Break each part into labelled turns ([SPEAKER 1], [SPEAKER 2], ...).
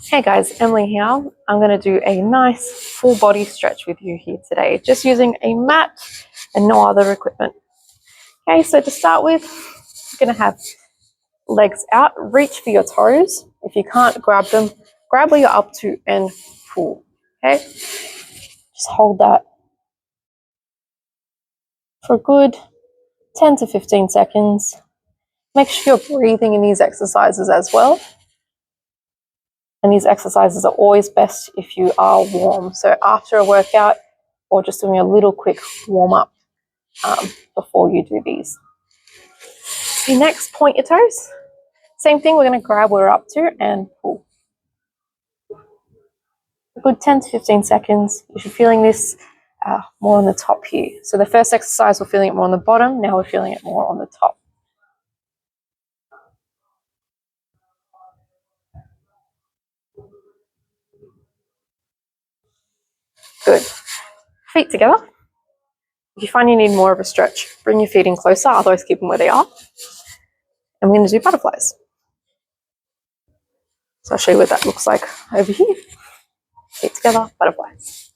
[SPEAKER 1] Hey guys, Emily here. I'm going to do a nice full body stretch with you here today, just using a mat and no other equipment. Okay, so to start with, you're going to have legs out, reach for your toes. If you can't grab them, grab where you're up to and pull. Okay, just hold that for a good 10 to 15 seconds. Make sure you're breathing in these exercises as well. And these exercises are always best if you are warm. So after a workout or just doing a little quick warm up before you do these. Okay, next, point your toes. Same thing, we're going to grab where we're up to and pull. A good 10 to 15 seconds. If you're feeling this more on the top here. So the first exercise, we're feeling it more on the bottom. Now we're feeling it more on the top. Good. Feet together. If you find you need more of a stretch, bring your feet in closer, otherwise keep them where they are. And we're going to do butterflies. So I'll show you what that looks like over here. Feet together, butterflies.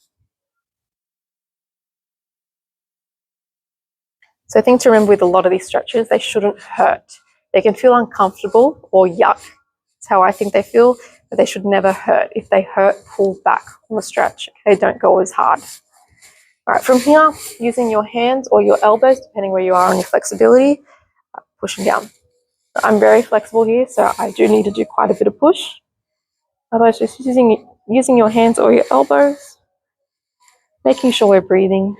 [SPEAKER 1] So thing to remember with a lot of these stretches, they shouldn't hurt. They can feel uncomfortable or yuck. That's how I think they feel, but they should never hurt. If they hurt, pull back on the stretch. Okay, don't go as hard. All right, from here, using your hands or your elbows, depending where you are on your flexibility, pushing down. I'm very flexible here, so I do need to do quite a bit of push. Otherwise, just using your hands or your elbows, making sure we're breathing.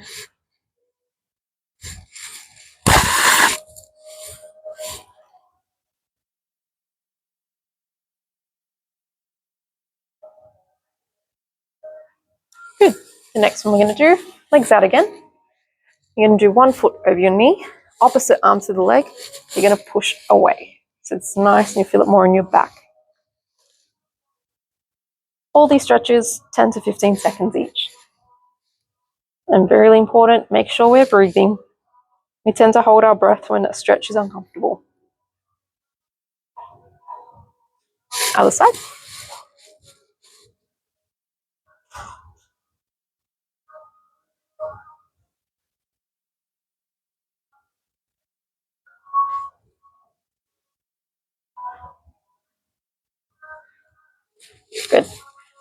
[SPEAKER 1] Good. The next one we're going to do, legs out again. You're going to do one foot over your knee, opposite arm to the leg. You're going to push away. So it's nice and you feel it more in your back. All these stretches, 10 to 15 seconds each. And very important, make sure we're breathing. We tend to hold our breath when a stretch is uncomfortable. Other side. Good.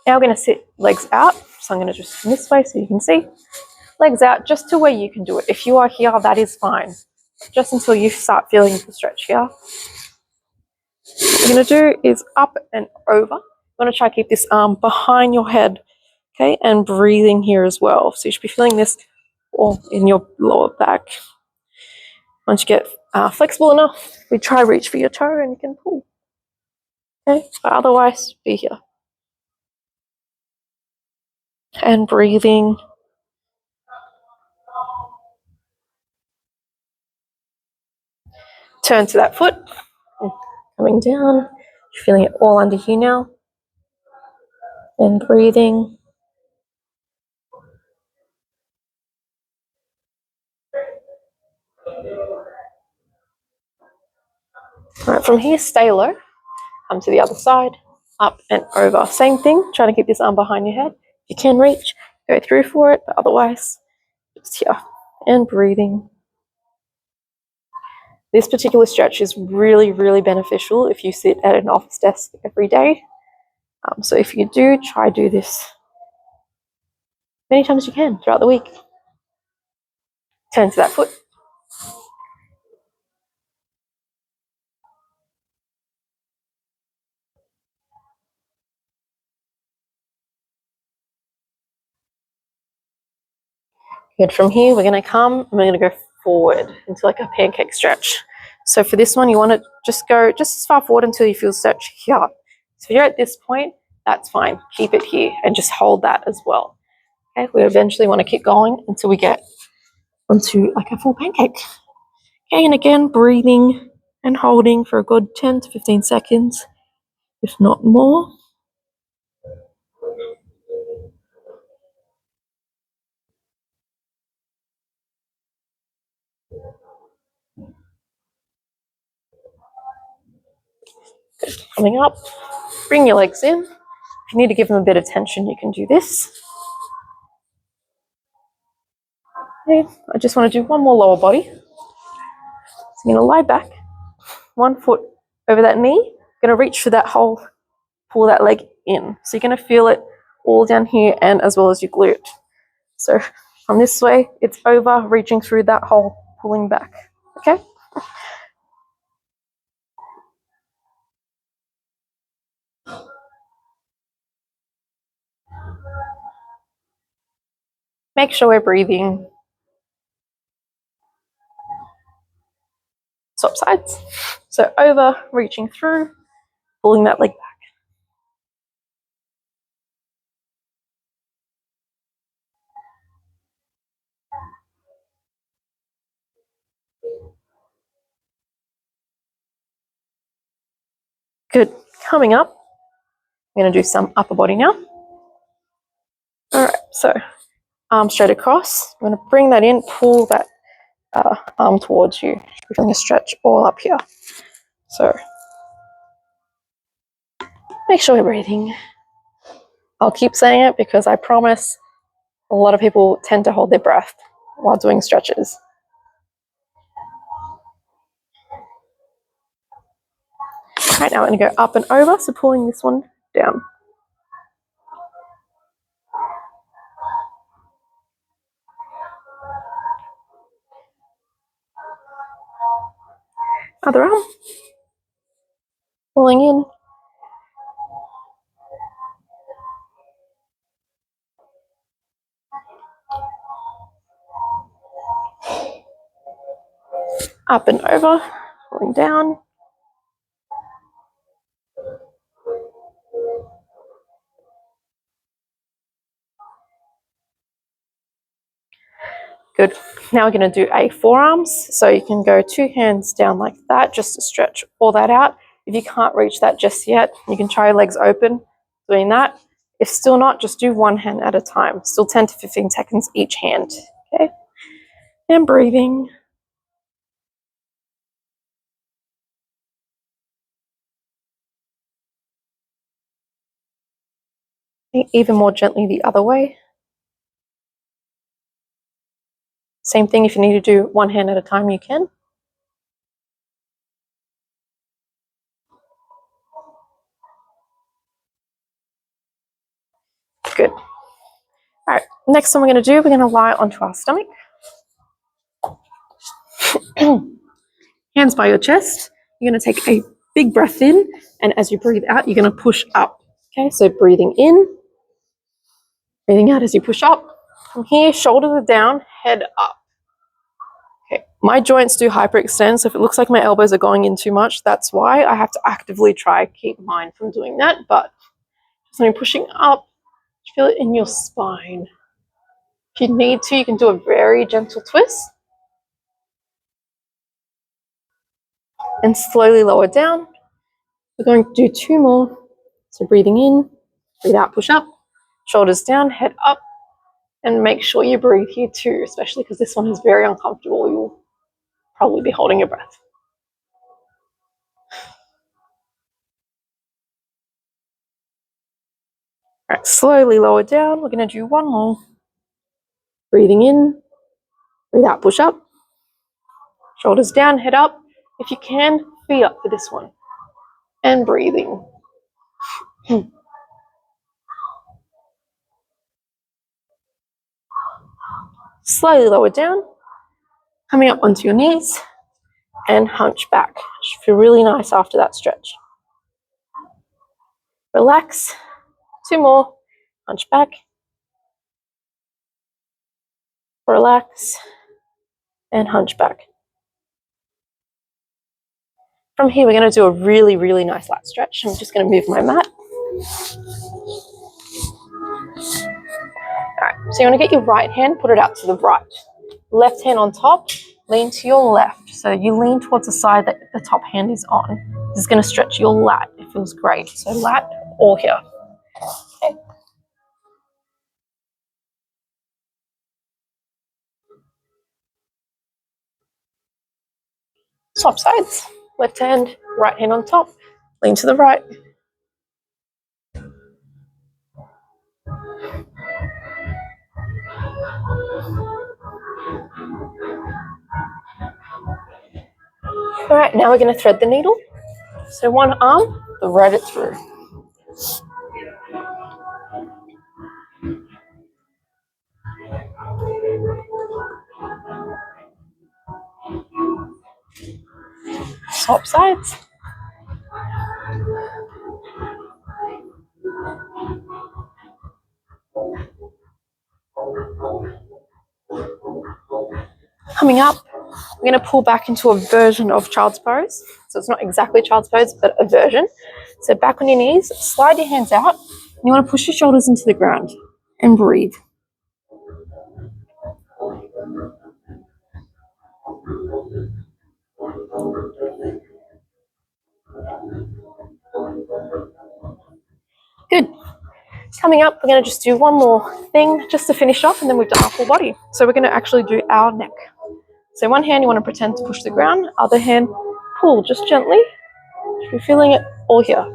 [SPEAKER 1] Now we're going to sit legs out. So I'm going to just come this way so you can see. Legs out just to where you can do it. If you are here, that is fine. Just until you start feeling the stretch here. What you're going to do is up and over. You want to try to keep this arm behind your head, okay, and breathing here as well. So you should be feeling this all in your lower back. Once you get flexible enough, we try reach for your toe and you can pull. Okay, but otherwise, be here. And breathing. Turn to that foot. Coming down. You're feeling it all under here now. And breathing. All right, from here, stay low. Come to the other side. Up and over. Same thing. Trying to keep this arm behind your head. If you can reach, go through for it. But otherwise, just here. And breathing. This particular stretch is really, really beneficial if you sit at an office desk every day. So if you do, try do this many times as you can throughout the week. Turn to that foot. Good. From here, we're going to come and we're going to go forward into like a pancake stretch. So for this one, you want to just go just as far forward until you feel stretch here. So if you're at this point, that's fine. Keep it here and just hold that as well. Okay. We eventually want to keep going until we get onto like a full pancake. Okay. And again, breathing and holding for a good 10 to 15 seconds, if not more. Good. Coming up, bring your legs in, If you need to give them a bit of tension, you can do this. Okay, I just want to do one more lower body. So I'm going to lie back, 1 foot over that knee, going to reach through that hole, pull that leg in. So you're going to feel it all down here and as well as your glute. So from this way, it's over, reaching through that hole, pulling back. Okay? Make sure we're breathing. Swap sides. So over, reaching through, pulling that leg back. Good. Coming up, I'm going to do some upper body now. All right, so arm straight across. I'm going to bring that in, pull that arm towards you. You're feeling a stretch all up here. So make sure you're breathing. I'll keep saying it because I promise a lot of people tend to hold their breath while doing stretches. All right, now I'm going to go up and over, so pulling this one down. Other arm. Pulling in. Up and over, pulling down. Good. Now we're going to do a forearms. So you can go 2 hands down like that just to stretch all that out. If you can't reach that just yet, you can try legs open doing that. If still not, just do 1 hand at a time. Still 10 to 15 seconds each hand. Okay. And breathing. Even more gently the other way. Same thing, if you need to do 1 hand at a time, you can. Good. All right, next one we're going to do, we're going to lie onto our stomach. Hands by your chest. You're going to take a big breath in, and as you breathe out, you're going to push up. Okay, so breathing in, breathing out as you push up. From here, shoulders are down, head up. Okay, my joints do hyperextend, so if it looks like my elbows are going in too much, that's why. I have to actively try keep mine from doing that, but just when you're pushing up, feel it in your spine. If you need to, you can do a very gentle twist. And slowly lower down. We're going to do 2 more. So breathing in, breathe out, push up, shoulders down, head up, and make sure you breathe here too, especially because this one is very uncomfortable. You'll probably be holding your breath. All right, slowly lower down. We're going to do 1 more. Breathing in, breathe out, push up, shoulders down, head up. If you can, feet up for this one. And breathing. Slowly lower down, coming up onto your knees, and hunch back. Should feel really nice after that stretch. Relax. 2 more. Hunch back. Relax. And hunch back. From here, we're going to do a really, really nice lat stretch. I'm just going to move my mat. All right, so you want to get your right hand, put it out to the right. Left hand on top, lean to your left. So you lean towards the side that the top hand is on. This is going to stretch your lat. It feels great. So lat all here. Okay. Swap sides. Left hand, right hand on top. Lean to the right. All right, now we're going to thread the needle. So one arm, thread it through. Swap sides. Coming up, we're going to pull back into a version of child's pose. So it's not exactly child's pose, but a version. So back on your knees, slide your hands out. And you want to push your shoulders into the ground and breathe. Good. Coming up, we're going to just do one more thing just to finish off, and then we've done our full body. So we're going to actually do our neck. So one hand you want to pretend to push the ground, other hand pull just gently. You're feeling it all here.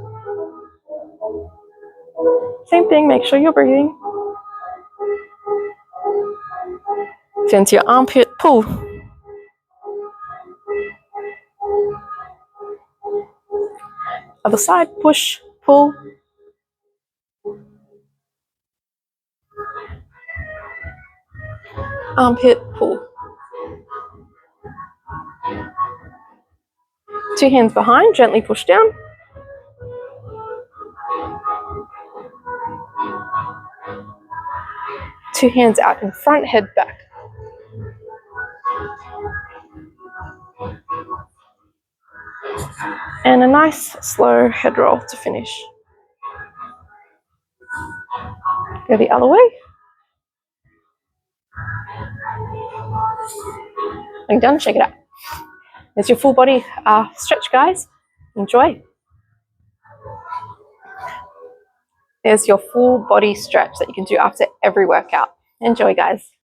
[SPEAKER 1] Same thing, make sure you're breathing. Turn to your armpit, pull. Other side, push, pull. Armpit, pull. Two hands behind, gently push down. Two hands out in front, head back. And a nice slow head roll to finish. Go the other way. And done, check it out. There's your full body stretch, guys. Enjoy. There's your full body stretch that you can do after every workout. Enjoy, guys.